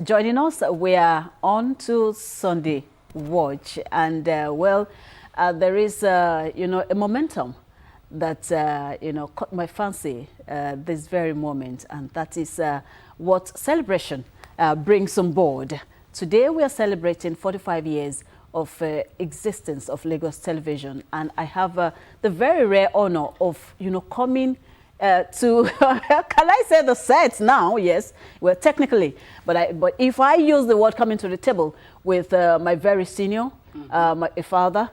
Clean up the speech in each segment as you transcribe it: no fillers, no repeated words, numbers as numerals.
Joining us, we are on to Sunday Watch, and there is a momentum that caught my fancy this very moment, and that is what celebration brings on board. Today we are celebrating 45 years of existence of Lagos Television, and I have the very rare honor of coming to can I say the set now? Yes, well, technically, but if I use the word coming to the table with my very senior, my father,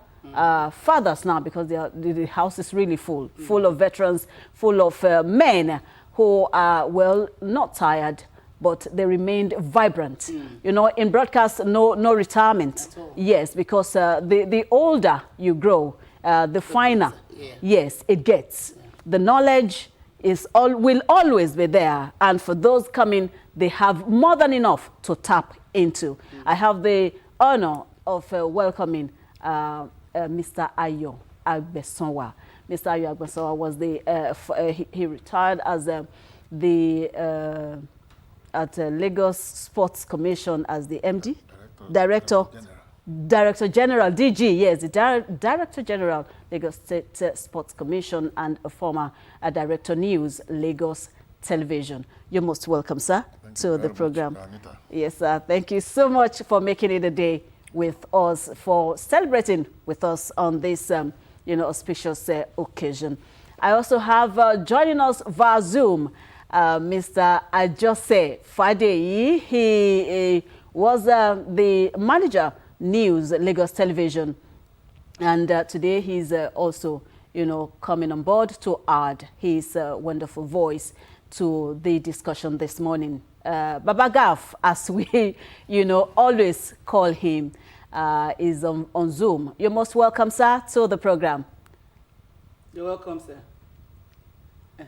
fathers now, because the house is really full of veterans, full of men who are, well, not tired, but they remained vibrant. In broadcast, no retirement. Yes, because the older you grow, the finer, yes, it gets. The knowledge will always be there, and for those coming, they have more than enough to tap into. I have the honor of welcoming Mr. Ayo Agbesowa. Mr. Ayo Agbesowa was he retired as at Lagos Sports Commission as the MD, Director General, DG, yes, the Director General, Lagos State Sports Commission, and a former Director News, Lagos Television. You're most welcome, sir, to the program. Yes, sir. Thank you so much for making it a day with us, for celebrating with us on this, auspicious occasion. I also have joining us via Zoom, Mr. Ajose Fadeyi. He was the manager News, Lagos Television, and today he's also, coming on board to add his wonderful voice to the discussion this morning. Baba Gaf, as we, always call him, is on Zoom. You're most welcome, sir, to the program. You're welcome, sir.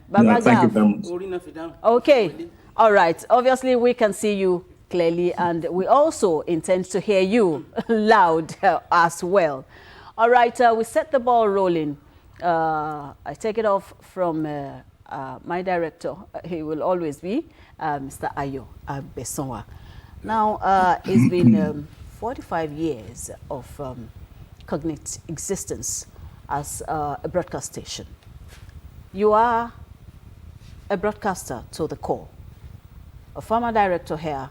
Baba thank you Gaf. very much. Okay, all right. Obviously, we can see you clearly, and we also intend to hear you loud as well. All right, we set the ball rolling. I take it off from my director. He will always be Mr. Ayo Agbesowa. Now, it's been 45 years of cognate existence as a broadcast station. You are a broadcaster to the core, a former director here,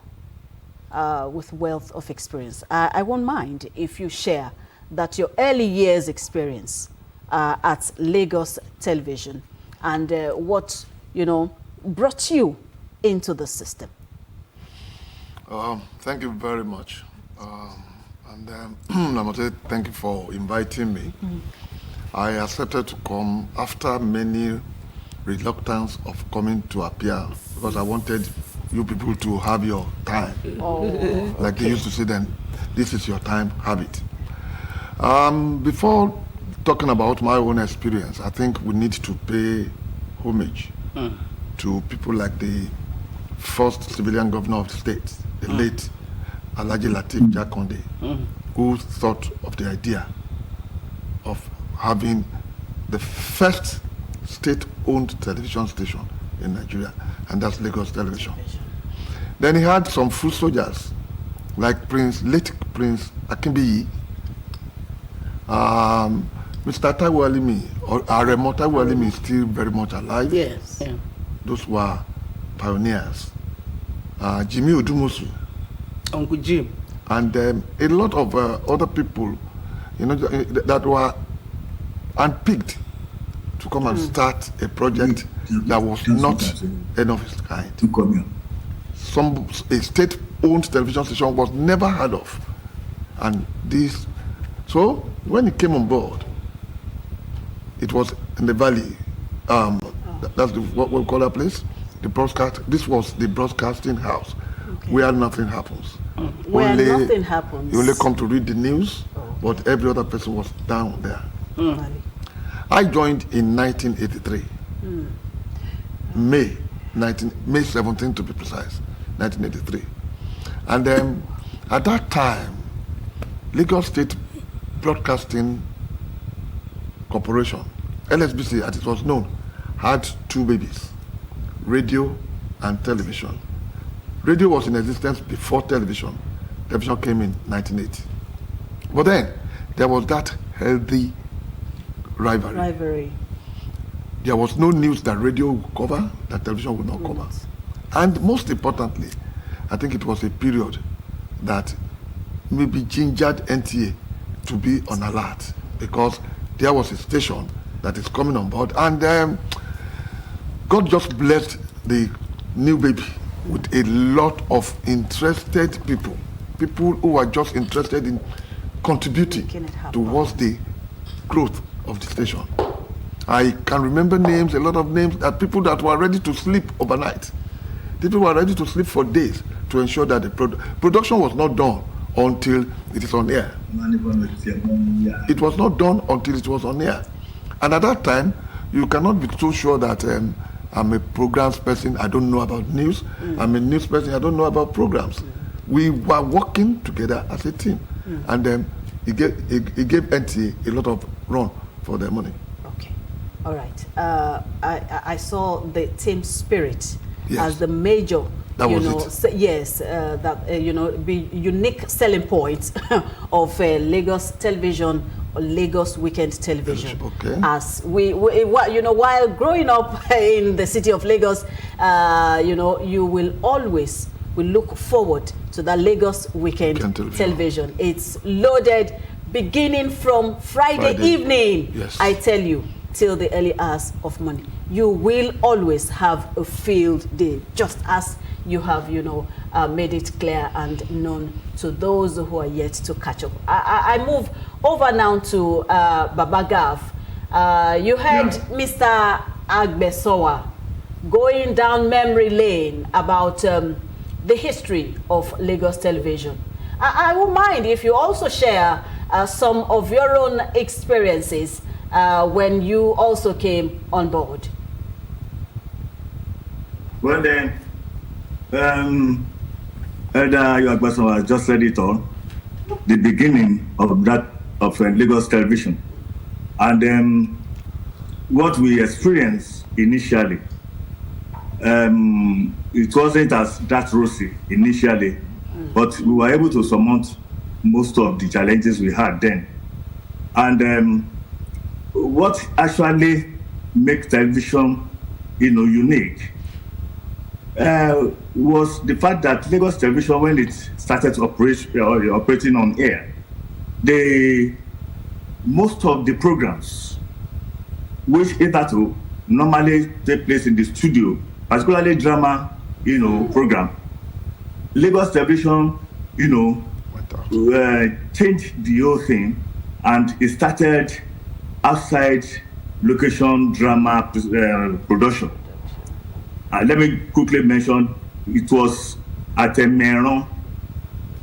with wealth of experience. I won't mind if you share that your early years experience at Lagos Television and what brought you into the system. Thank you very much, and I must say thank you for inviting me. I accepted to come after many reluctance of coming to appear because I wanted you people to have your time. Like they used to say then, this is your time, have it. Before talking about my own experience, I think we need to pay homage to people like the first civilian governor of the state, the late Alhaji Lateef Jakande, who thought of the idea of having the first state-owned television station in Nigeria, and that's Lagos Television. Then he had some foot soldiers, like late Prince Akimbiyi, Mr. Taiwo Alimi, or Aremo Taiwo Alimi is still very much alive. Yes. Yeah. Those were pioneers. Jimmy Odumusu. Uncle Jim. And a lot of other people, that were unpicked to come and start a project that was not any of its kind. A state-owned television station was never heard of, and so when he came on board, it was in the valley. That's what we call that place. The broadcast. This was the broadcasting house, where nothing happens. Where nothing happens. You only come to read the news, but every other person was down there. I joined in 1983, May 17 to be precise, 1983. And then at that time, Lagos State Broadcasting Corporation, LSBC as it was known, had two babies, radio and television. Radio was in existence before television. Television came in 1980. But then, there was that healthy rivalry. There was no news that radio would cover, that television would not cover. And most importantly, I think it was a period that maybe gingered NTA to be on alert, because there was a station that is coming on board, and God just blessed the new baby with a lot of interested people who are just interested in contributing towards the growth of the station. I can remember names, a lot of names, that people that were ready to sleep overnight. People were ready to sleep for days to ensure that the production was not done until it is on air. It was not done until it was on air. And at that time, you cannot be so sure that I'm a programs person, I don't know about news. I'm a news person, I don't know about programs. We were working together as a team. And it gave NTA a lot of run for their money. Okay, all right. I saw the team spirit as the major, unique selling point of Lagos television, or Lagos Weekend Television. Okay. As we while growing up in the city of Lagos, you will always look forward to the Lagos Weekend Television. It's loaded beginning from Friday evening. Yes. I tell you, till the early hours of morning. You will always have a field day, just as you have, made it clear and known to those who are yet to catch up. I move over now to Baba Gav. You heard Mr. Agbesowa going down memory lane about the history of Lagos television. I won't mind if you also share some of your own experiences when you also came on board. Well then, Elder Agbesowa just said it all. The beginning of Lagos television, and what we experienced initially. It wasn't as that rosy initially, but we were able to surmount most of the challenges we had then. And what actually makes television, unique, was the fact that Lagos television, when it started operating on air, most of the programs, which hitherto normally take place in the studio, particularly drama, program, Lagos television, changed the whole thing, and it started outside location drama production. Let me quickly mention, it was at Meron.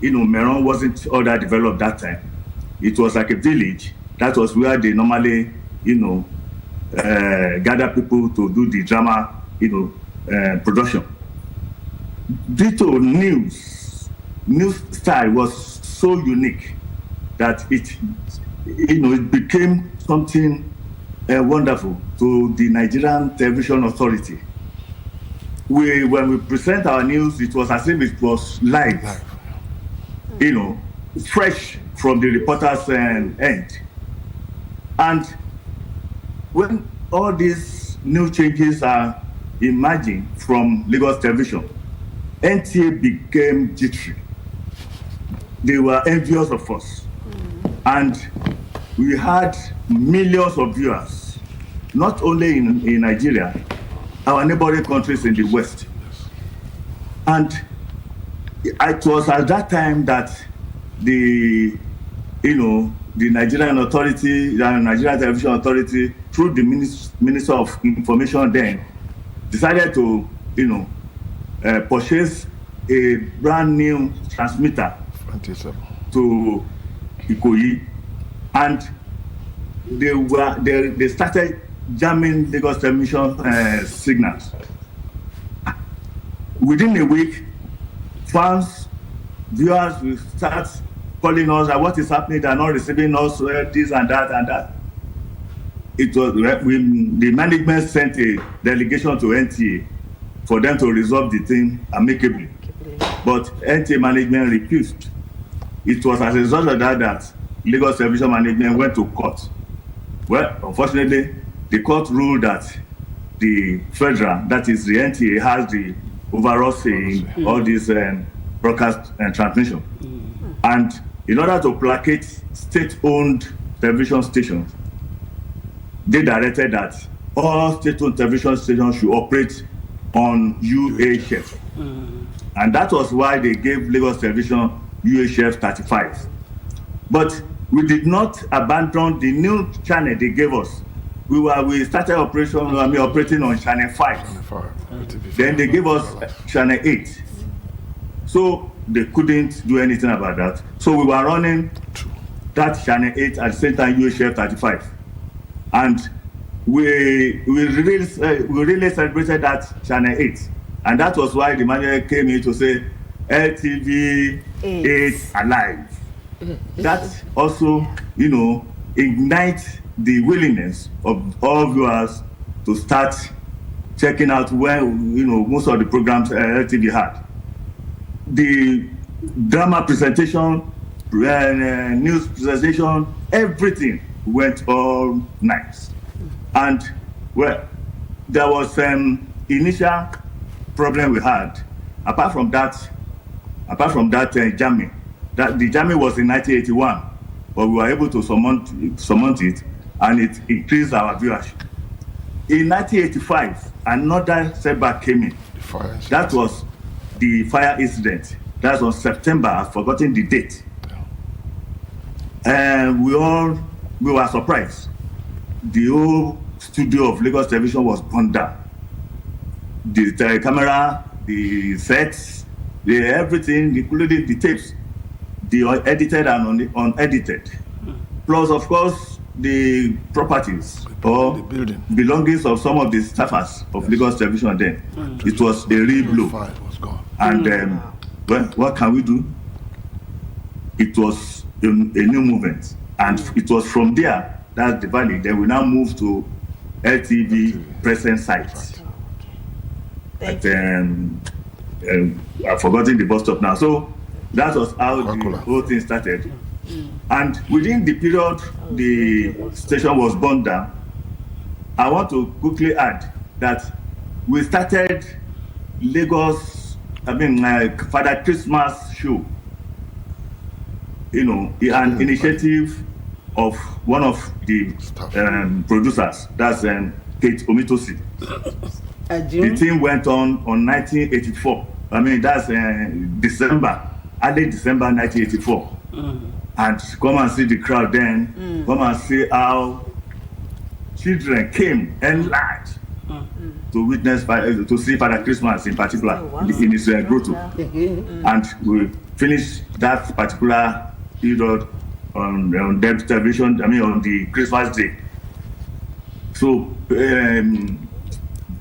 Meron wasn't all that developed that time. It was like a village. That was where they normally, gather people to do the drama, production. Ditto news style was so unique that it became something wonderful to the Nigerian Television Authority. When we present our news, it was as if it was live, fresh from the reporter's end. And when all these new changes are emerging from Lagos television, NTA became jittery. They were envious of us. And we had millions of viewers, not only in Nigeria, our neighboring countries in the West. And it was at that time that the Nigerian Authority, the Nigerian Television Authority, through the Minister of Information then, decided to, purchase a brand new transmitter to Ikoyi, and they started jamming Lagos television signals. Within a week, fans, viewers will start calling us that what is happening, they are not receiving us, this and that and that. It was the management sent a delegation to NTA for them to resolve the thing amicably. but NTA management refused. It was as a result of that Lagos Television management went to court. Well, unfortunately, the court ruled that the federal, that is the NTA, has the overall say in all these broadcast and transmission. And in order to placate state-owned television stations, they directed that all state-owned television stations should operate on UHF. And that was why they gave Lagos Television UHF 35. But we did not abandon the new channel they gave us. We started operating on channel 5. Then they gave us channel 8. So they couldn't do anything about that. So we were running that channel 8 at the same time UHF 35. And we really celebrated that channel 8. And that was why the manager came in to say LTV 8 alive. That also, ignites the willingness of all viewers to start checking out where, most of the programs LTV had. The drama presentation, news presentation, everything went all nice. And well, there was initial problem we had. Apart from that jamming, the jamming was in 1981, but we were able to surmount it, and it increased our viewership. In 1985, another setback came in. That was the fire incident. That was on September. I've forgotten the date. And we were surprised. The whole studio of Lagos Television was burned down. The camera, the sets, everything, including the tapes, the edited and unedited. Plus, of course, the properties or the belongings of some of the staffers of Lagos Television then. It was a real blow. And well, what can we do? It was a new movement. And it was from there, that's the valley, then we now move to LTV present site. I've forgotten the bus stop now. So that was how the whole thing started. And within the period the station was burned down, I want to quickly add that we started Father Christmas show. An initiative of one of the producers, that's Kate Omitosi. The thing went on 1984. That's early December 1984. And come and see the crowd then. Come and see how children came and large to witness, to see Father Christmas in particular in his grotto. And we finished that particular period on Deb television, on the Christmas day. So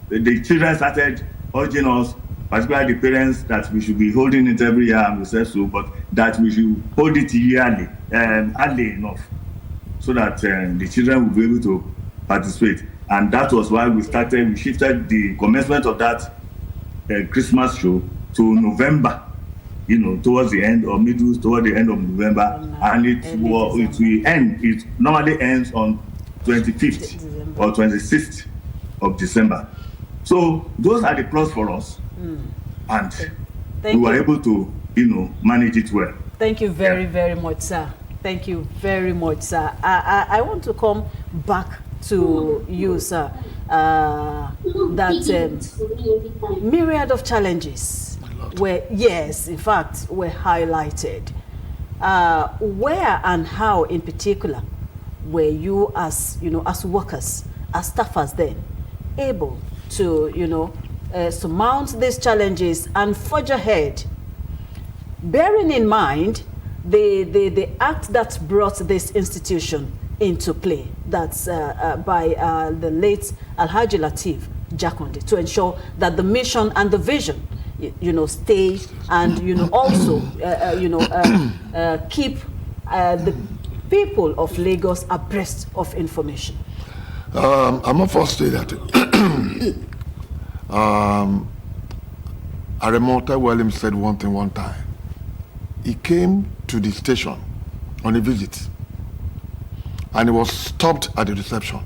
the children started urging us, particularly the parents, that we should be holding it every year, and we said so, but that we should hold it yearly, early enough, so that the children will be able to participate. And that was why we shifted the commencement of that Christmas show to November, towards the end or toward the end of November, and it normally ends on 25th or 26th of December. So those are the plus for us, and we were able to, manage it well. Thank you very much, sir. Thank you very much, sir. I want to come back to you, sir. That myriad of challenges were highlighted. Where and how, in particular, were you as workers, as staffers then, able to surmount these challenges and forge ahead, bearing in mind the act that brought this institution into play, that's by the late Alhaji Lateef Jakande, to ensure that the mission and the vision stay, and also keep the people of Lagos abreast of information? I Aremota William said one thing one time. He came to the station on a visit and he was stopped at the reception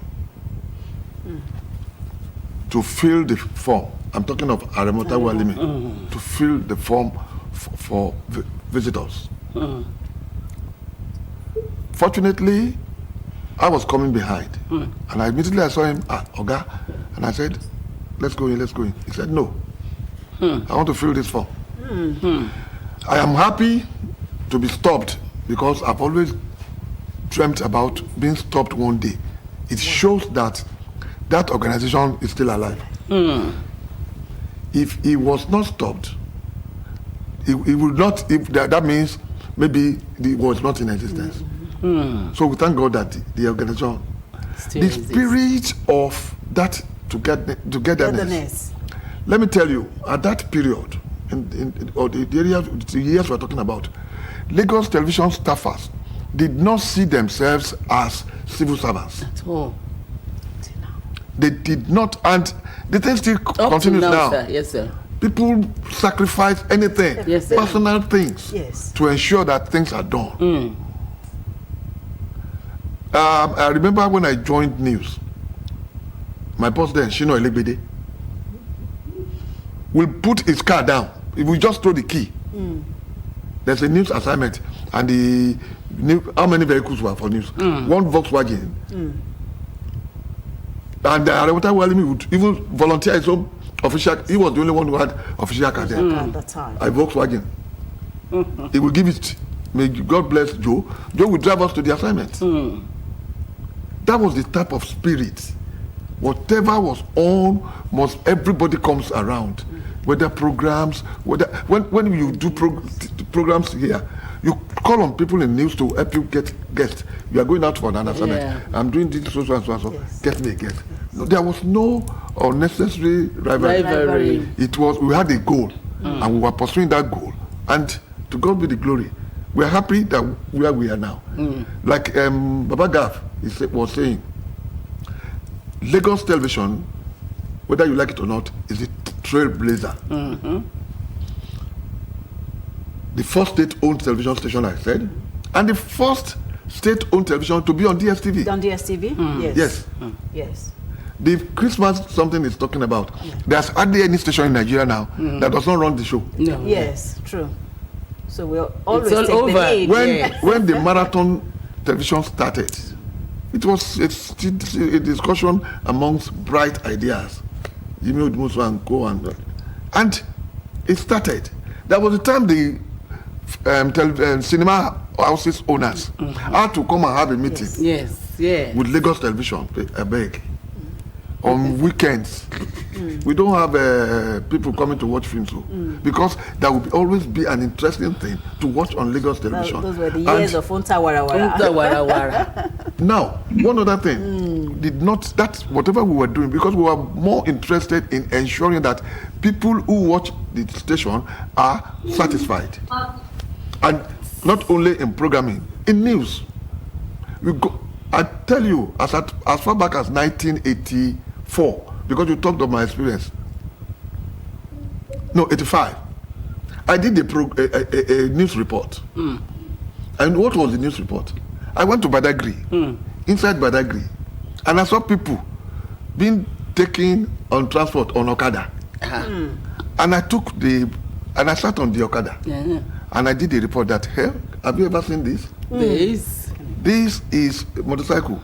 to fill the form. I'm talking of Aremota William, to fill the form for visitors. Fortunately, I was coming behind and I immediately saw him, Oga, and I said, let's go in. He said, no, I want to fill this form. I am happy to be stopped because I've always dreamt about being stopped one day. It shows that that organization is still alive. If he was not stopped, he would not, if that means maybe he was not in existence. So we thank God that the organization, still the spirit of that togetherness. Let me tell you, at that period, or the years we're talking about, Lagos television staffers did not see themselves as civil servants. At all. They did not, and the thing still continues now. Sir. Yes, sir. People sacrifice anything, personal things, to ensure that things are done. I remember when I joined news, my boss then, Shino Elegbede, will put his car down. If we just throw the key, there's a news assignment, and how many vehicles were for news? One Volkswagen. And Aremota William would even volunteer his own official. He was the only one who had official car there. At that time. A Volkswagen. He will give it. May God bless Joe. Joe will drive us to the assignment. That was the type of spirit. Whatever was on, everybody comes around. Whether programs, when you do programs here, you call on people in news to help you get guests. You are going out for an assignment. I'm doing this, so. Get me a guest. No, there was no unnecessary rivalry. It was, we had a goal, and we were pursuing that goal. And to God be the glory. We are happy that where we are now. Like Baba Gav was saying, Lagos television, whether you like it or not, is a trailblazer. The first state-owned television station, I said, and the first state-owned television to be on DSTV. On DSTV? Yes. Yes. The Christmas something is talking about. There's hardly any station in Nigeria now that does not run the show. No. Yes, true. So we'll always take the lead. When the marathon television started, it was a discussion amongst bright ideas. Jimmy Udmusu and Co. And it started. That was the time the cinema houses owners had to come and have a meeting with Lagos television, I beg. On weekends, we don't have people coming to watch films, because that will always be an interesting thing to watch on Lagos television. Those were the years of Unta Warawara. Now, one other thing, that's whatever we were doing, because we were more interested in ensuring that people who watch the station are satisfied. And not only in programming, in news. I tell you, as far back as 1984, because you talked of my experience. No, 85. I did a news report. And what was the news report? I went to Badagry, inside Badagri, and I saw people being taken on transport on Okada. And I sat on the Okada. And I did a report that, hey, have you ever seen this? This is motorcycle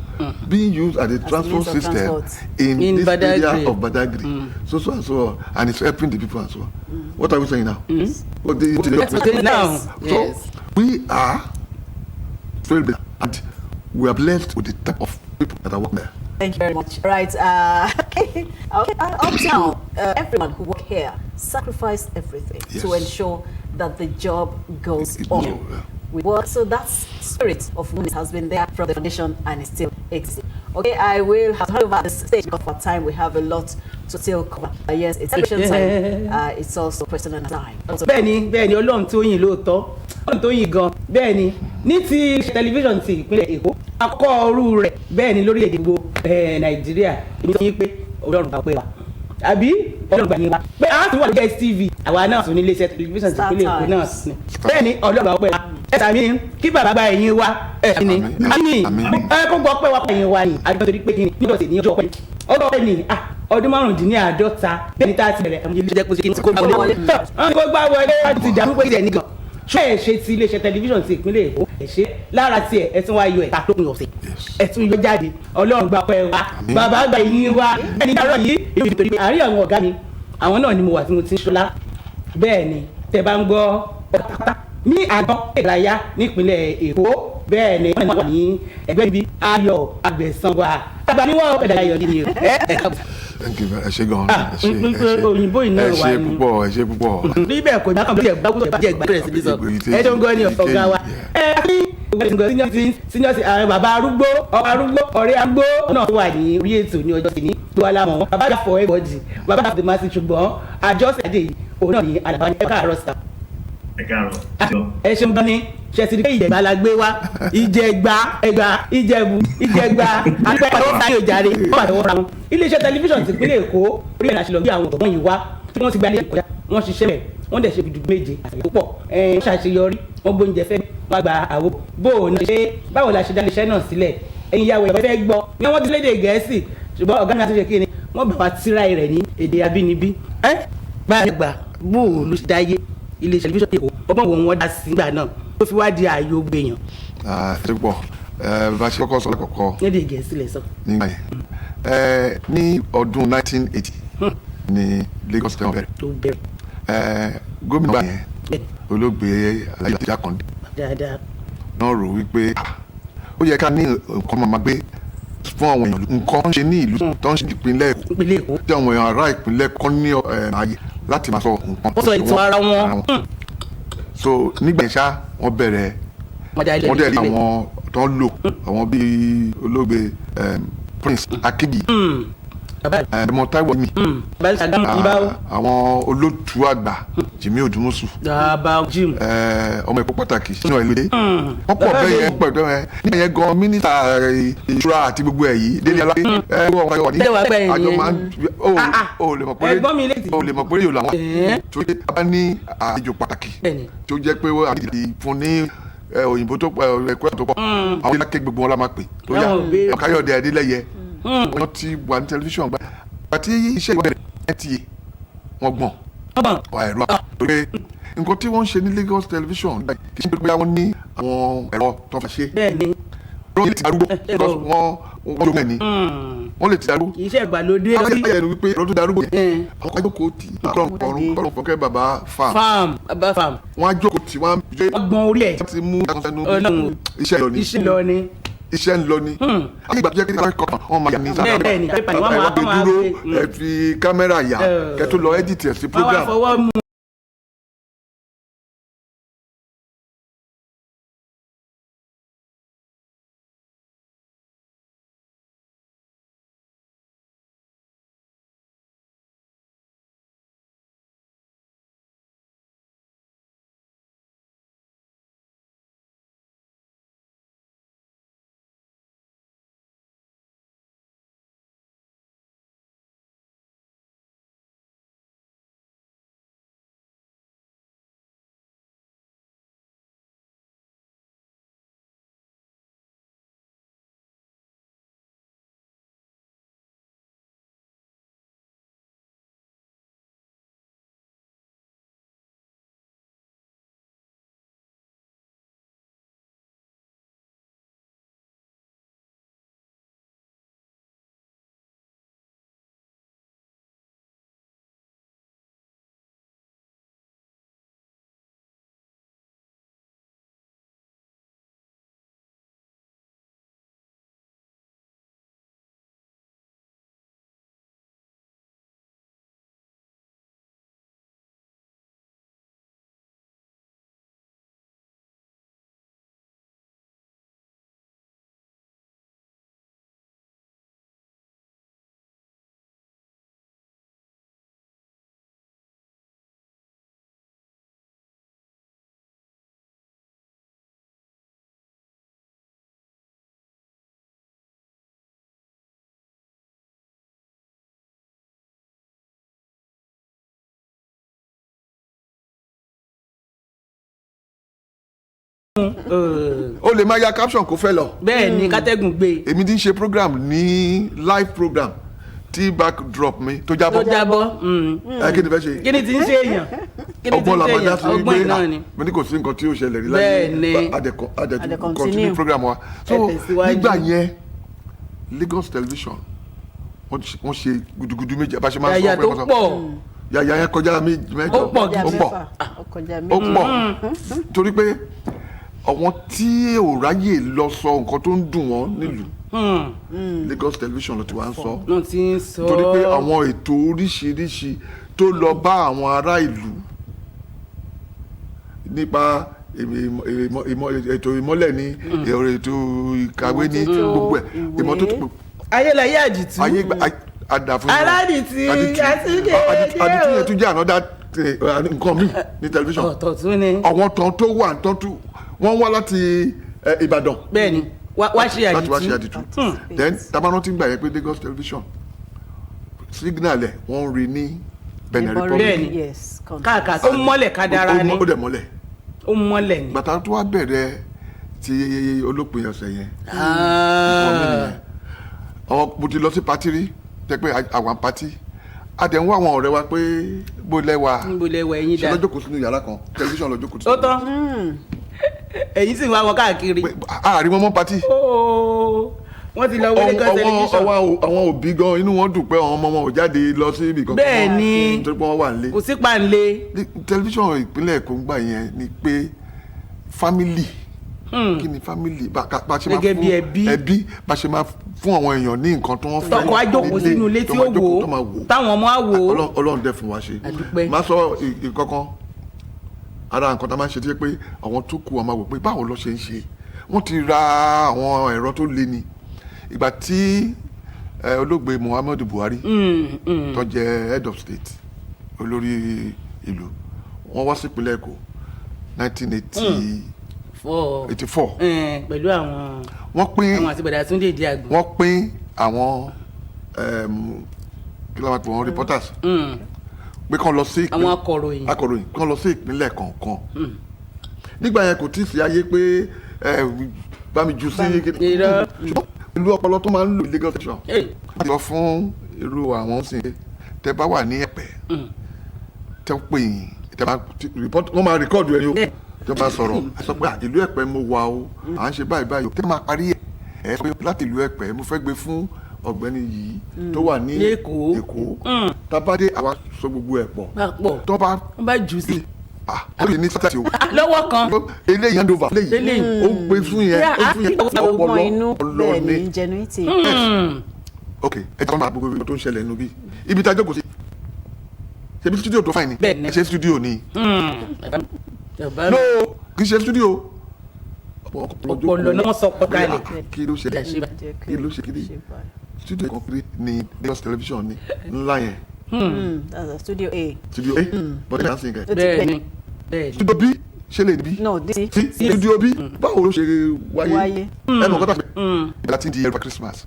being used as a transport system in this area of Badagry. So, and it's helping the people and so on. What are we saying now? So we are very, and we are blessed with the type of people that are working there. Thank you very much. Right. Okay. Up now, everyone who work here sacrifice everything to ensure that the job goes on. We work, so that spirit of women has been there from the foundation and is still existing. Okay, I will have to hand over the stage because for time we have a lot to still cover. Yes, it's election time. It's also personal time. Bẹ́ẹ̀ni, Ọlọ́run tó yìn lóòótọ́, Ọlọ́run tó yìn gan. Bẹ́ẹ̀ni, ní ti tẹlifíṣàn ti ìpínlẹ̀ Èkó, àkọ́kọ́ ọrú rẹ̀ bẹ́ẹ̀ni lórí èdè gbogbo Nàìjíríà. Èmi tó yín pé Ọlọ́run bá pé wa. Àbí Ọlọ́run bá yín wa. Pé a ti wà ní DSTV àwa náà tún ní iléeṣẹ́ tẹlifíṣàn ti ìpínlẹ̀ Èkó náà sí ni. bẹ́ẹ̀ ni ọlọ́gbà ọpẹ́ ẹ̀sà mi kí bàbá gba ẹ̀yìn wa ẹ̀sìn ni kó gbọ́ pé wà pa ẹ̀yìn wa ni àdúgbò torí pé kí ni níjọ́sìn ní ọjọ́ pẹ́ ọjọ́ pẹ́ ni ọdún márùndínláàádọ́ta bẹ́ẹ̀ ni tá a ti bẹ̀rẹ̀ ẹ̀mú ilé jẹ́ kó ṣe kí ni kó gbá wọlé láti dàrú pé ìdẹ̀ nìkan ṣé ẹ ṣe ti iléeṣẹ́ tẹlifíṣàn ti ìpínlẹ̀ Èkó ẹ ṣe lára tiẹ̀ ẹ tún wá yọ ẹ̀ka lópin ọ̀sẹ̀ ẹ tún yọ jáde Ọlọ́run gba pẹ́ wa bàbá gba ìyìn wa ẹni dárọ̀ yìí èmi nítorí pé àárín àwọn ọ̀gá mi àwọn náà ni mo wà tí mo ti ń ṣọlá bẹ́ẹ̀ ni tẹ bá ń gbọ́ pátápátá ní àjọ ìdárayá nípínlẹ̀ Èkó bẹ́ẹ̀ ni wọ́n wà ní ẹgbẹ́ ibi ayọ̀ àgbẹ̀sánwó àgbà níwọ̀n ẹ̀dá ayọ̀ ni o. ẹ ṣe gan òyìnbó iná wà ní ẹ ṣe púpọ̀. bí bẹ́ẹ̀ kò náà kàn bí ẹ̀gbá kúrò jẹ́ ẹ̀gbá rẹ̀ síbi sọ ẹ tó ń gbọ́ ní ọ̀gá wa. ẹ kí senior àwọn bàbá arúgbó ọmọ arúgbó ọ̀rẹ́ arúgbó náà wà ní orí ètò ní ọjọ́ kìíní tó wà láwọn bàbá àjà for everybody bàbá àjà for the ṣùgbọ́n àjọṣe yìí òun náà ní àlàbà ní ẹ̀ka àrọ́sà. ẹ ṣeun gan ni ṣètìlí pé ìjẹ̀gbá la gbé wá ìjẹ̀gbá ìjẹ̀bú àgbẹ̀ pàdé wọn táyọ̀ jáde wọn pàdé wọn ra wọn. iléeṣẹ́ tẹlifíṣàn ti ìpínlẹ̀ Èkó orí ẹ̀ láṣìlọ́ bí àwọn ọ̀gbọ́n yìí wá tí wọ́n ti gba ilé ìkọjá wọ́n ṣiṣẹ́ rẹ̀ wọ́n dẹ̀ ṣe bí dùgbò méje àtàlẹ́ púpọ̀ wọ́n ṣàṣeyọrí wọ́n gbóúnjẹ fẹ́ wọ́n gba àwo báwo la ṣe dá iléeṣẹ́ náà sílẹ̀ ẹ̀yin ìyàwó ìyàwó fẹ́ gbọ́ ni wọ́n ti lédè Gẹ̀ẹ́sì ṣùgbọ́n ọ̀gá mi àti ṣe kí ni wọ́n bàbá tíra rẹ̀ ní èdè abínibí báyìí gbà bóòlù ṣe dáyé iléeṣẹ́ tẹlifíṣàn Èkó ọgbọ́n wo wọn dá sí ìgbà náà tó fi wá di ààyò gbèyàn. ṣe pọ̀ bá a ṣe kọ́kọ́ sọ lẹ́kọ̀ọ́kọ́ lédè Gẹ̀ẹ́sì lẹ sọ. nígbà yẹn ní ọdún 1980 ní Lagos State bẹ̀rẹ̀ gómìnà gbà yẹn olóògbé Alhaji Lateef Jakande náà rò wípé ó yẹ ká ní nǹkan máa gbé fún àwọn èèyàn nǹkan ṣe ní ìlú tó ń ṣe ìpínlẹ̀ Èkó tí àwọn èèyàn ará ìpínlẹ̀ kan ní ààyè láti máa sọ nǹkan tó ṣe ìtàn ara wọn. so nígbà yẹn ṣá wọ́n bẹ̀rẹ̀ wọ́n dẹ̀ rí àwọn tó ń lò àwọn bíi olóògbé Prince Akíbi ẹmọ Táíwò mi àwọn olóòtú àgbà Jimmy Odumusu ọmọ ẹ̀kọ́ pàtàkì sínú ẹ̀lẹ́dẹ́ wọ́n pọ̀ bẹ́ẹ̀ yẹn pẹ̀lú ẹ̀ nígbà yẹn gan mínísítà ìṣúra àti gbogbo ẹ̀ yìí Délé Aláké wọ́n wà ní àjọ máa ń o lè mọ̀ pé yóò làwọn tó yẹ bá ní àjọ pàtàkì tó jẹ́ pé wọ́n àti fún ní òyìnbó tó ẹ̀kọ́ tó pọ̀ àwọn ilé gbogbo wọn la máa pè tó yá Káyọ̀dé Adélẹ́yẹ wọ́n ti wà ní tẹlifíṣàn gbà àti iṣẹ́ ìwé rẹ̀ ti wọ́n gbọ̀n ẹ̀rọ pé nǹkan tí wọ́n ń ṣe ní Lagos television kì í ṣe pé wọ́n ní àwọn ẹ̀rọ tó fà ṣe wọ́n lè ti darúgbó wọ́n jogún ẹ̀ ní wọ́n lè ti darúgbó iṣẹ́ ìgbàlódé wọ́n lè ti wípé ẹ̀rọ tó darúgbó yẹn àwọn ajókòó tí kọ́lọ̀ fọ́kẹ́ bàbá farm wọ́n ajókòó tí wọ́n gbọ́n orí ẹ̀ ti mú iṣẹ́ lọ ní iṣẹ́ ń lọ ni ayé ìgbà tó jẹ́ kí wọ́n kọ́ ọ́n máa yà ní sáà wọ́n dúró ẹ fi kámẹ́rà yà kẹ́ tó lọ ẹ́dìtì ẹ̀ sí program. ó lè máa ya caption kó fẹ́ lọ. bẹ́ẹ̀ ni kátẹ́gùn gbé. èmi ti ń ṣe program ní live program tí backdrop mi tó jábọ́. kí ni fẹ́ ṣe. kí ni ti ń ṣe èèyàn. ọgbọ́n la máa dá sí gbé mo ní kò sí nǹkan tí yóò ṣẹlẹ̀ rí láyé adẹ continue program wa. so nígbà yẹn Lagos television wọ́n ṣe gudugudu méjì bá ṣe máa ń sọ yàyà tó pọ̀. yàyà yẹn kọjá mẹ́jọ. ó pọ̀ ó pọ̀ torí pé àwọn tí ò ráyè lọ sọ nǹkan tó ń dùn wọ́n nílùú Lagos television ló ti wá ń sọ torí pé àwọn ètò oríṣiríṣi tó lọ bá àwọn ará ìlú nípa ètò ìmọ́lẹ̀ ní ètò ìkàwé ní gbogbo ẹ̀ ìmọ́tótó. ayélujáyé àdìtú àdàfún aládìtú àdìtú yẹn tún jẹ́ ànádà nǹkan mi ní tẹlifíṣàn. àwọn tán tó wà tán tó wọ́n wá láti Ìbàdàn. bẹ́ẹ̀ni wá ṣe àdìtú. láti wá ṣe àdìtú. then tabaná ti ń gbà yẹn pé Lagos television signal ẹ̀ wọ́n rí ní Benin Republic. bẹ́ẹ̀ni káàkiri ó mọ́lẹ̀ kádàrá ni. ó dẹ̀ mọ́lẹ̀. ó mọ́lẹ̀ ni. bàtà tó wá bẹ̀rẹ̀ ti olópin ọ̀sẹ̀ yẹn. mo ti lọ sí pati rí tẹ́ pé àwọn pati a dẹ̀ ń wá àwọn ọ̀rẹ́ wa pé bó lẹ́wà ẹ̀yin dá ṣe lọ́jọ́ kò sínú yàrá kan tẹlifíṣàn lọ́jọ́ kò sínú. ó tán èyí sì ń wá wọn káàkiri. àárín wọn mọ́ pati. wọ́n ti lọ wọlé kan tẹlifíṣàn. àwọn òbí gan inú wọn dùn pé àwọn ọmọ wọn ò jáde lọ sí ibì kan. bẹ́ẹ̀ ni nítorí pé wọ́n wà nílé. kò sí pàǹlé. tẹlifíṣàn ìpínlẹ̀ Èkó ń gbà yẹn ni pé family kí ni family bá ṣe máa fún ẹbí bá ṣe máa fún àwọn èèyàn ní nǹkan tó wọ́n fẹ́. tọkọ àjòkó sínú ilé tí ó wò táwọn ọmọ á wò. Ọlọ́run dẹ̀ fún wa ṣe. máa sọ ìkọ̀kan ara nǹkan tá a máa ń ṣe tí pé àwọn tó kù wọn máa wò pé báwo ló ṣe ń ṣe wọ́n ti ra àwọn ẹ̀rọ tó le ni ìgbà tí olóògbé Muhammadu Buhari tó jẹ́ head of state olórí ìlú wọ́n wá sí ìpínlẹ̀ Èkó 1984 pẹ̀lú àwọn àti bàdà Túndé ìdí àgbò. wọ́n pín àwọn kí ló máa pè wọ́n reporters pé kán lọ sí àwọn akọ̀ròyìn kán lọ sí ìpínlẹ̀ kọ̀ọ̀kan nígbà yẹn kò tí ì sí ayé pé bá mi jù sí ṣùgbọ́n ìlú ọpọlọ tó máa ń lò Lagos station láti lọ fún irú àwọn sìn tẹ bá wà ní Ẹ̀pẹ́ tẹ pè yín tẹ bá report wọ́n máa rìkọ́ọ̀dù ẹni o tẹ bá sọ̀rọ̀ ẹ sọ pé ìlú Ẹ̀pẹ́ mo wà o à ń ṣe báyìí báyìí tẹ máa parí ẹ sọ pé láti ìlú Ẹ̀pẹ́ mo fẹ́ gbé fún ọ̀gbẹ́ni yìí tó wà ní Èkó tábàdé àwa sọ gbogbo ẹ̀ pọ̀ tó bá jù sí ó lè ní sátì o lọ́wọ́ kan eléyìí hand over eléyìí ó gbé fún yẹn ọpọlọ bẹ́ẹ̀ ni ingenuity. ok ẹ jẹ́ máa gbogbo tó ń ṣẹlẹ̀ nínú bí ibi tá a jókòó sí ṣebí studio tó fáìn ni ẹ ṣe studio ni no kì í ṣe studio ọpọlọ náà sọ pọkàlẹ kí ló ṣe studio kan péré ni Lagos television ni ńlá yẹn. That's a studio A. Studio A? Bọ́dé náà sì ń kẹ́. bẹ́ẹ̀ni. Studio B ṣe lè bí. No, this. Studio B báwo ló ṣe wáyé? Ẹ mọ̀ kọ́tà fẹ́. Ìgbà tí ń di ẹrù Christmas.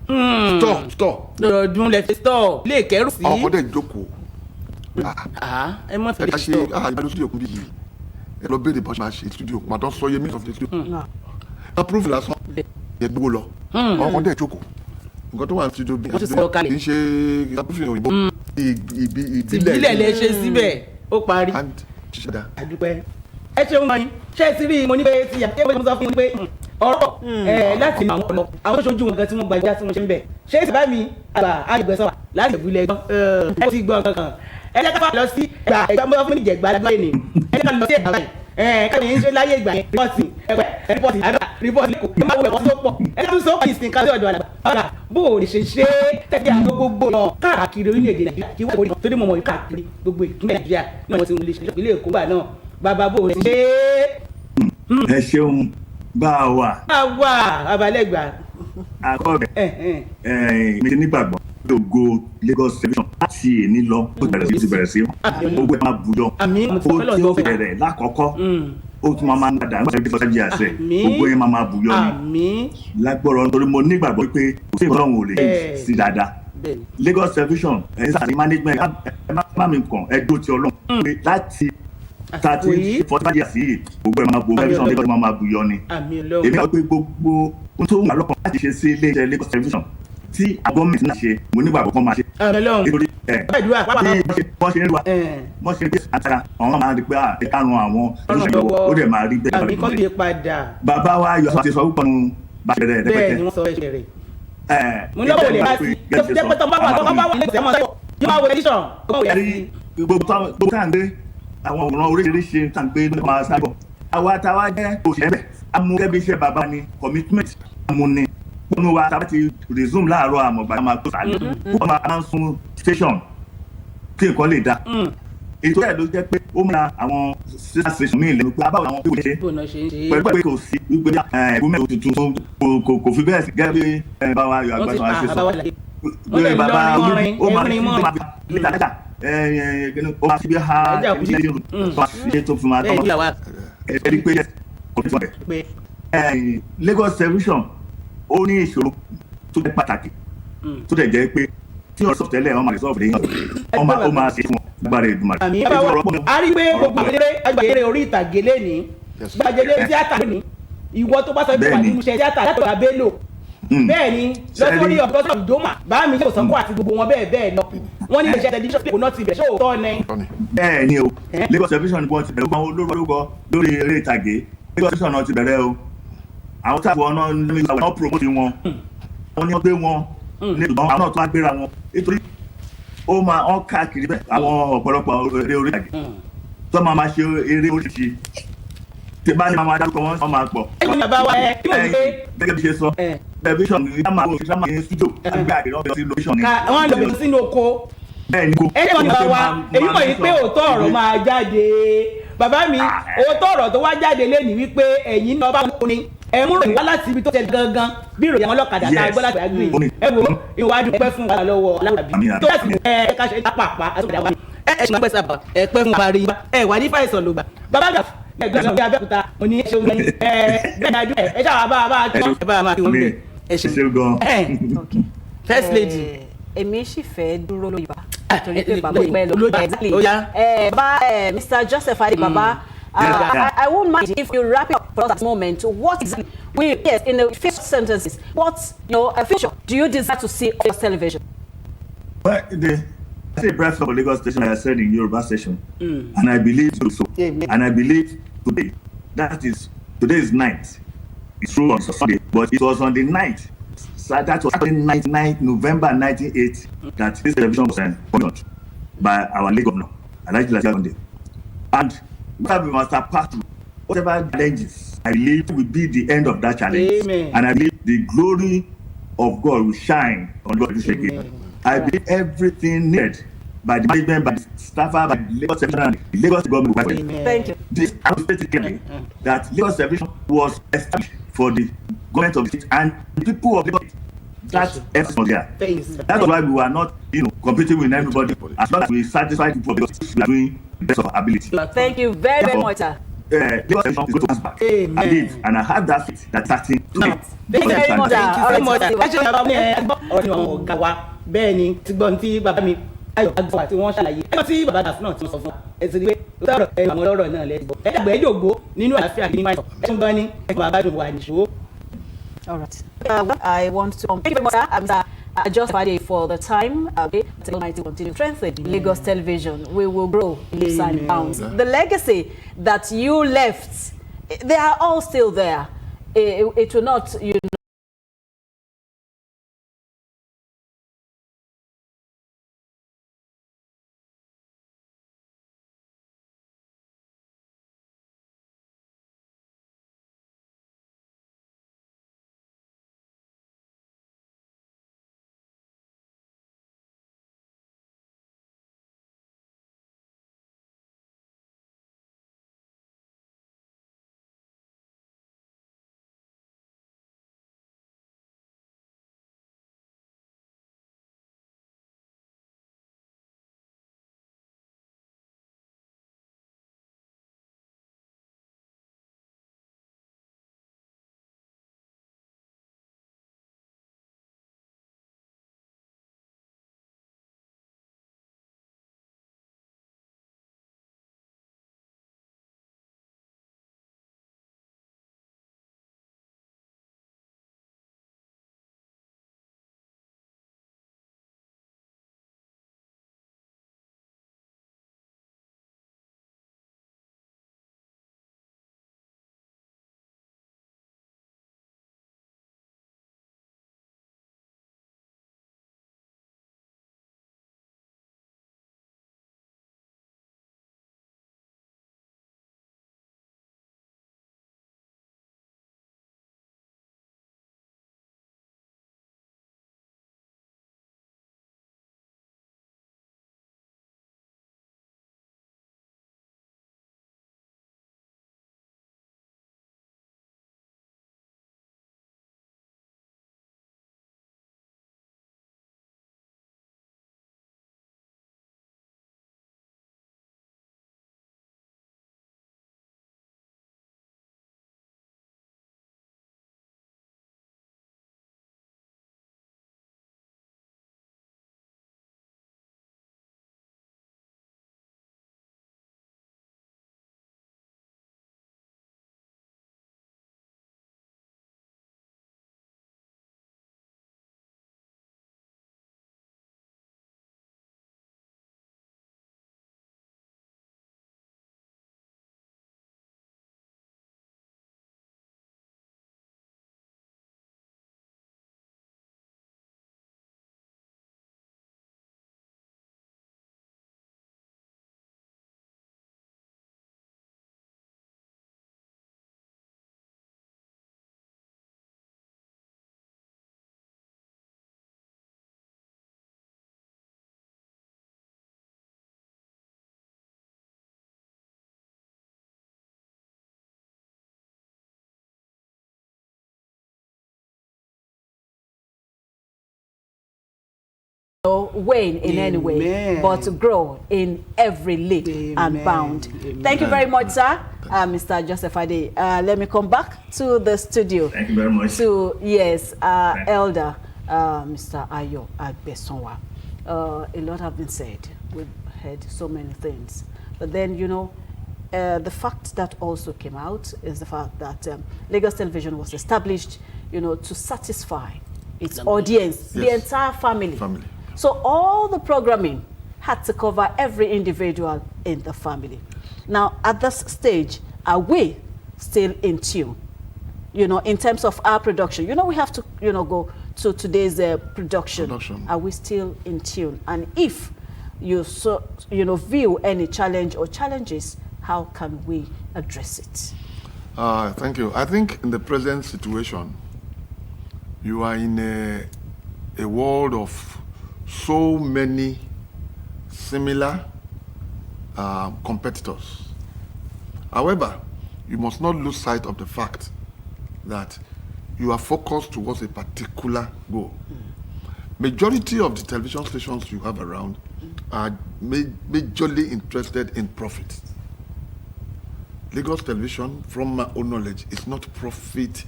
Store. lọ́dún lẹ fi store lè kẹ́rù sí. Ọkọ̀ dẹ̀ jókòó. ẹ mọ̀ fẹ́ ṣe ìgbàlódé studio kún bí yìí. Ẹ lọ béèrè bọ́ ṣe máa ṣe studio. Màá tán sọ iye minutes of the studio. Approve lásán. Yẹ gbogbo lọ. Ọkọ̀ dẹ̀ jókòó. Nǹkan tó wà ní studio bí. Wọ́n ti sọ̀rọ̀ kalẹ̀. Kì í ṣe ìsàkóso òyìnbó. Ìbílẹ̀ lẹ ṣe síbẹ̀ ó parí. àdúpẹ́ ẹ ṣeun wọ̀nyí ṣé ẹ ti rí mo ní pé ti yàtọ̀ mo sọ fún mi pé ọ̀rọ̀ láti mọ àwọn ọ̀nà àwọn oṣooju nǹkan tí wọ́n gba ìjà tí wọ́n ṣe ń bẹ̀ ṣé ìsìnbá mi àgbà àgbẹ̀sọ̀ láti ìbúlẹ̀ gbọ́n ẹ ti gbọ́ kankan ẹ jẹ́ ká lọ sí ìgbà mo sọ fún mi ìjẹ̀gbá lágbáyé ni ẹ jẹ́ ká lọ sí ẹ̀gbá báyìí káyọ̀ yín ṣe láyé ìgbà yẹn rìpọ́ọ̀tì àgbà rìpọ́ọ̀tì lẹ́kọ̀ọ́ ẹ máa wọ ẹ̀kọ́ tó pọ̀ ẹ tún sọ ọ́ ìsìn kásí ọ̀dọ̀ àgbà bó o lè ṣe ṣe tẹ̀sí àwọn gbogbo náà káàkiri orílẹ̀-èdè Nàìjíríà kí wọ́n tó dé mọ̀mọ́ káàkiri gbogbo ìpínlẹ̀ Nàìjíríà náà wọ́n ti lè ṣe ìpínlẹ̀ Èkó gbà náà bàbá bó o lè ṣe. ẹ ṣeun bá a wà. bá a wà abalẹ́gbà. akọ́bẹ̀ mi ti nígbàgbọ́ ògo Lagos television láti èní lọ ó ti bẹ̀rẹ̀ sí gbogbo ẹ̀ máa bùjọ ó tí ó bẹ̀rẹ̀ lákọ̀ọ́kọ́ ó tún máa ń dà nígbà tí ó ṣe àṣẹ gbogbo ẹ̀ máa bùjọ ni lágbọ́rọ̀ nítorí mo nígbàgbọ́ pé kò sí ìfọ̀rọ̀ ò lè sí dáadáa Lagos television ẹ̀yin sáà ní management ẹ má mi kàn ẹ dó ti Ọlọ́run pé láti 30 45 years yìí gbogbo ẹ̀ máa gbogbo television Lagos máa buyọ ni èmi àwọn pé gbogbo ohun tó wà lọ́kàn láti ṣe sí ilé iṣẹ́ Lagos television tí gọ́ọ̀mẹ̀ntì náà ṣe mo nígbà àkọ́kọ́ máa ṣe nítorí wọ́n ṣe ń wá wọ́n ṣe ń gbé àtàrà àwọn máa rí pé ẹ̀ka ran àwọn ó dẹ̀ máa rí bẹ́ẹ̀ bàbá wa yọ àti sọ wípé ọ̀nù bá ṣe rẹ̀ rẹpẹtẹ mo ní ọ̀pọ̀ lè bá sí jẹ́ pé tọ́ba wà lẹ́gbẹ̀ẹ́ mọ́ sẹ́yọ̀ yóò máa wọ ẹ̀dísọ̀n kọ́ wọ̀ yẹn. gbogbo tá à ń gbé àwọn òran oríṣiríṣi tá à ń gbé ló máa sábọ̀ àwa táwa jẹ́ òṣìṣẹ́ bẹ̀ amúkẹ́bí iṣẹ́ bàbá ni commitment amúni pọnú wa tá a bá ti resume láàárọ̀ àmọ̀gbà máa tó sàlẹ̀ wọ́n máa ń sun station kí nǹkan lè dá ètò ẹ̀ ló jẹ́ pé ó múra àwọn sister station míì lẹ́nu pé abáwọn àwọn pé kò ṣe pẹ̀lú pé kò sí wípé gómìnà tuntun kò fi bẹ́ẹ̀ sí gẹ́gẹ́ bí báwa yọ àgbàdo àṣẹ sọ pé bàbá ó máa ní lẹ́tà ó máa fi bí ha ṣe tó fi máa tọ́ ẹ̀rí pé kò ní sọ̀rọ̀ Lagos television ó ní ìṣòro tó jẹ́ pàtàkì tó dẹ̀ jẹ́ pé tí ọ̀rọ̀ sọ̀tọ̀ tẹ́lẹ̀ wọ́n máa lè sọ̀rọ̀ lẹ́yìn ó máa ṣe fún wọn gbára ìdùnmọ̀. àmì ẹ bá wọ a rí pé gbogbo àgbàyèrè orí ìtàgé lẹ́ni gbàgede tíátà lónìí ìwọ tó bá sọ pé wà nínú iṣẹ́ tíátà látọ̀dá Bello bẹ́ẹ̀ ni lọ́sọ̀rí ọ̀gọ́sọ̀ ìdómà bá mi yóò sọ́kọ́ àti gbogbo wọn bẹ́ẹ̀ lọ wọ́n ní iṣẹ́ tẹlifíṣọ̀n kò náà ti bẹ̀ sóòótọ́ ni. bẹ́ẹ̀ ni o Lagos television ni wọ́n ti bẹ̀rẹ̀ gbọ́n olórúkọ lórí eré ìtàgé Lagos television náà ti bẹ̀rẹ̀ o àwọn táàbù ọ̀nà ní ìgbà wọn promote wọn wọ́n ní wọ́n gbé wọn ní ìgbọ̀n àwọn náà tó wá gbéra wọn nítorí ó máa ń káàkiri bẹ́ẹ̀ àwọn ọ̀pọ̀lọpọ̀ eré orí ìtàgé tó máa ṣe eré oríṣiríṣi tí bá ní máa dárúkọ wọn máa pọ̀. gẹ́gẹ́ bí ṣe sọ tẹlifíṣọ̀n ní ìdámà ní studio àgbẹ̀ àdéhùn ọ̀bẹ sí lóṣọ̀n ni. wọ́n lọ bẹ̀rẹ̀ sínú oko. bẹ́ẹ̀ ni ko. ẹ ṣe bàbá wa èyí mọ̀ yìí pé òótọ́ ọ̀rọ̀ máa jáde bàbá mi òótọ́ ọ̀rọ̀ tó wá jáde lẹ́nu wípé ẹ̀yin náà bá wọn ni ẹ mú ròyìn wá láti ibi tó ṣe gangan bí ìròyìn àwọn ọlọ́kadà tá a gbọ́ láti àgbè ẹ wo ìwádìí pẹ́ fún wa lọ́wọ́ alábàbí tó yẹ sí ẹ ká ṣe pàpà àtúndà wa ẹ ṣe máa pẹ́ sábà ẹ pẹ́ fún wa rí ẹ wà ní fàìsàn ló gbà bàbá gà ẹgbẹ́ sọ̀rọ̀ bí Abẹ́òkúta òní ẹ ṣeun ní bẹ́ẹ̀ náà ẹ ṣáà bá a kí wọ́n ẹ bá a máa kí wọ́n bẹ̀ ẹ ṣeun gan. First lady. èmi sì fẹ́ dúró lórí bá torí pé bàbá ìpẹ́ lọ exactly bá Mr. Joseph Adi baba. I won't mind if you wrap it up for us at the moment. What exactly yes, in the few sentences, what future do you desire to see on television? Well, I say breath of Lagos station, like I said in Yoruba station, and I believe so. And I believe today, today is 9th. It's true on Sunday, but it was on the 9th. So that was November 1980 that this television was appointed by our late governor, Alhaji Lateef Jakande. And whatever we must have passed through, whatever challenges, I believe will be the end of that challenge. Amen. And I believe the glory of God will shine on God this again. I believe everything needed by the management, by the staffer, by the Lagos television and the Lagos government. Thank you. This I will state clearly that Lagos television was established for the government of the state and the people of Lagos. That effort was there. That's why we were not, competing with everybody. As long as we satisfy people of Lagos, we are doing the best of our ability. Thank you very, very much, sir. Lagos television is going to pass back. I believe, and I have that faith that starting today. Thank you very much, sir. Ẹ ṣe bàbá mi ọ̀rọ̀ ni àwọn ọ̀gá wa bẹ́ẹ̀ ni ti gbọ́n tí bàbá mi ayọ̀ àgbà tí wọ́n ṣàlàyé ẹgbẹ́ tí bàbá dàfún náà ti sọ fún wa ẹ̀sìn pé ọ̀rọ̀ àwọn ọ̀rọ̀ náà lẹ́gbọ́ ẹgbẹ́ ìjògbó nínú àlàáfíà kí ní máa sọ ẹ̀sùn bá ní ẹ̀sùn bàbá dùn wà nìṣó. All right. I want to thank you very much, sir. I'm just Friday for the time. Tell me to continue strengthening Lagos television. We will grow leaps and bounds. The legacy that you left, they are all still there. It will not, wane in any way, but to grow in every leap and bound. Thank you very much, sir. Mr. Joseph Ade. Let me come back to the studio. Thank you very much. Elder Mr. Ayo Agbesonwa. A lot have been said. We've heard so many things. But then, the fact that also came out is the fact that Lagos Television was established, to satisfy its audience, the entire family. So all the programming had to cover every individual in the family. Now, at this stage, are we still in tune? In terms of our production, we have to, go to today's production. Are we still in tune? And if you view any challenge or challenges, how can we address it? Thank you. I think in the present situation, you are in a world of so many similar competitors. However, you must not lose sight of the fact that you are focused towards a particular goal. Majority of the television stations you have around are majorly interested in profit. Lagos Television, from my own knowledge, is not profit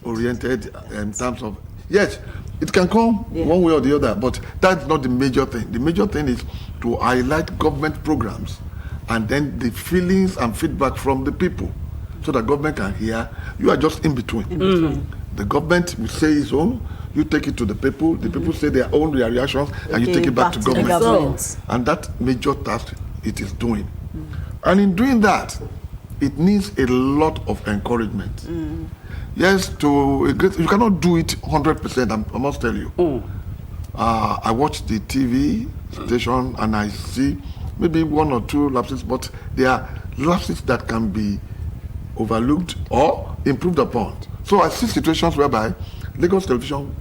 oriented in terms of, yes, it can come one way or the other, but that's not the major thing. The major thing is to highlight government programs and then the feelings and feedback from the people so that government can hear. You are just in between. The government will say its own, you take it to the people people say their own reactions, and you take it back to government. And that major task it is doing. And in doing that, it needs a lot of encouragement. Yes, you cannot do it 100%, I must tell you. I watch the TV station and I see maybe one or two lapses, but there are lapses that can be overlooked or improved upon. So I see situations whereby Lagos Television,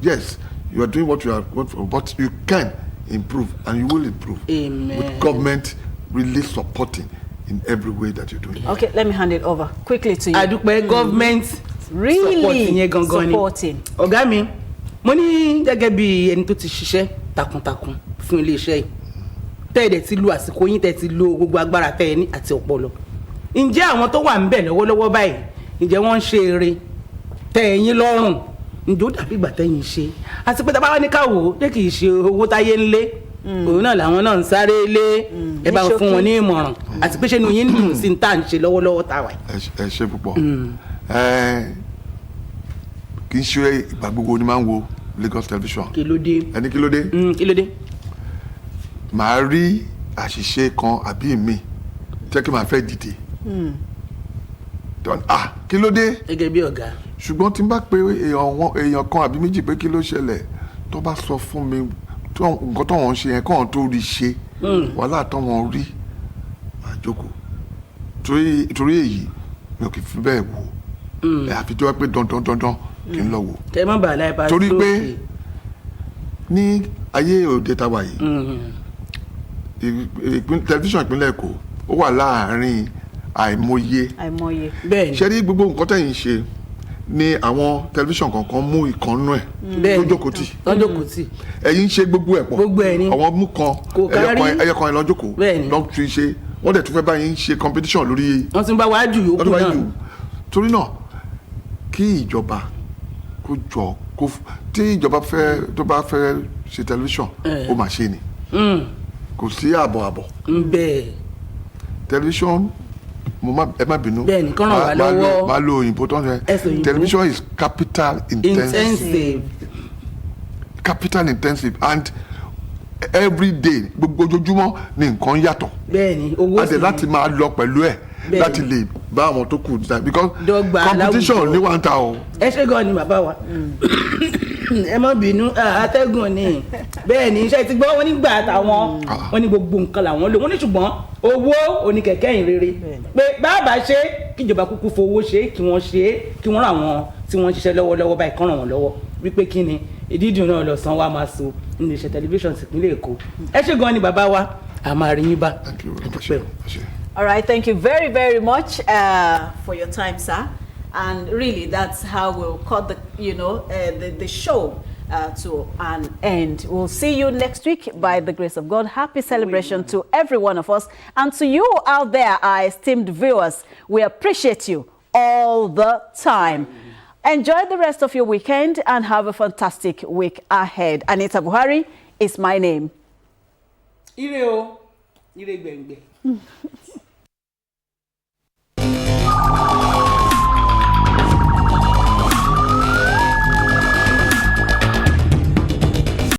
yes, you are doing what you are going for, but you can improve and you will improve. Amen. With government really supporting in every way that you're doing. Okay, let me hand it over quickly to you. Adúpẹ́ government really supporting. Ọ̀gá mi, mo ní gẹ́gẹ́ bí ẹni tó ti ṣiṣẹ́ takuntakun fún ilé-iṣẹ́ yìí. Tẹ́ẹ̀dẹ̀ ti lo àsìkò yín, tẹ́ẹ̀ ti lo gbogbo agbára tẹ́ẹ̀ ní àti ọpọlọ. Ǹjẹ́ àwọn tó wà ńbẹ̀ lọ́wọ́lọ́wọ́ báyìí, ǹjẹ́ wọ́n ń ṣe eré tẹ́ yín lọ́rùn? Ǹjẹ́ ó dàbí ìgbà tẹ́yìn ṣe? Àti pé tá bá wá ní ká wò ó, jẹ́ kì í ṣe owó táyé ń lé. Òun náà làwọn náà ń sáré lé, ẹ bá fún wọn ní ìmọ̀ràn. Àti pé ṣé inú yín dùn sí tá à ń ṣe lọ́wọ́lọ́wọ́ tá wà yìí. Ẹ ṣé púpọ̀. Kì í ṣe ìgbà gbogbo ni máa ń wo Lagos Television. Kí ló dé? Ẹni kí ló dé? Kí ló dé? Màá rí àṣìṣe kan àbí mi jẹ́ kí màá fẹ́ dìde. Kí ló dé? Gẹ́gẹ́ bí ọ̀gá. Ṣùgbọ́n tí n bá pe èèyàn kan àbí méjì pé kí ló ṣẹlẹ̀ tó bá sọ fún mi nǹkan tó wọ́n ṣe yẹn kọ́ tó rí ṣe wàhálà tó wọ́n rí màá jókòó. Torí èyí mi ò kì í fi bẹ́ẹ̀ wò àfi tó wá pé dandan kí n lọ wò. Tẹ má bàa láì bá torí pé ní ayé òde tàwa yìí tẹlifíṣàn ìpínlẹ̀ Èkó ó wà láàárín àìmọye. Bẹ́ẹ̀ ni. Ṣé rí gbogbo nǹkan tẹ̀yìn ṣe ni àwọn tẹlifíṣàn kankan mú ìkànnú ẹ̀ lójókòó tì. Ẹ̀yin ṣe gbogbo ẹ̀ pọ̀. Gbogbo ẹ̀ ni. Àwọn mú kan ẹyọkan ẹ̀ lọ́jókòó lọ́n tún ṣe wọ́n dẹ̀ tún fẹ́ báyìí ṣe competition lórí. Wọ́n tún bá wá jù yòókù náà. Torí náà kí ìjọba kó jọ tí ìjọba tó bá fẹ́ ṣe tẹlifíṣàn ó máa ṣe ni. Kò sí àbọ̀. Bẹ́ẹ̀. Tẹlifíṣàn ẹ má bínú. Bẹ́ẹ̀ni kán ràn wá lọ́wọ́. Máa lo òyìnbó tó ń sẹ. Television is capital intensive. Capital intensive and every day gbogbo ojoojúmọ́ ni nǹkan yàtọ̀. Bẹ́ẹ̀ni owó sì. Àti láti máa lọ pẹ̀lú ẹ̀ láti lè bá àwọn tó kù dídá because competition ní wà ń ta o. Ẹ ṣé gan ni bàbá wa. Ẹ má bínú atẹ́gùn ni bẹ́ẹ̀ ni iṣẹ́ ti gbọ́ wọn nígbà táwọn wọn ní gbogbo nǹkan làwọn lò wọ́n ní ṣùgbọ́n owó oníkẹ̀kẹ́ ìrere pé bàbá ṣe kíjọba kúkú fowó ṣe kí wọ́n ṣe kí wọ́n ràn wọ́n tí wọ́n ń ṣiṣẹ́ lọ́wọ́lọ́wọ́ báyìí kán ràn wọ́n lọ́wọ́ wípé kí ni ìdídùn náà lọ san wa máa so ní iṣẹ́ tẹlifíṣàn ìpínlẹ̀ Èkó. Ẹ ṣé gan ni bàbá wa a máa rí yín bá. All right, thank you very, very much for your time, sir. And really, that's how we'll cut the show to an end. We'll see you next week by the grace of God. Happy celebration to every one of us. And to you out there, our esteemed viewers, we appreciate you all the time. Enjoy the rest of your weekend and have a fantastic week ahead. Anita Buhari is my name. Ire o, ire gbengbe.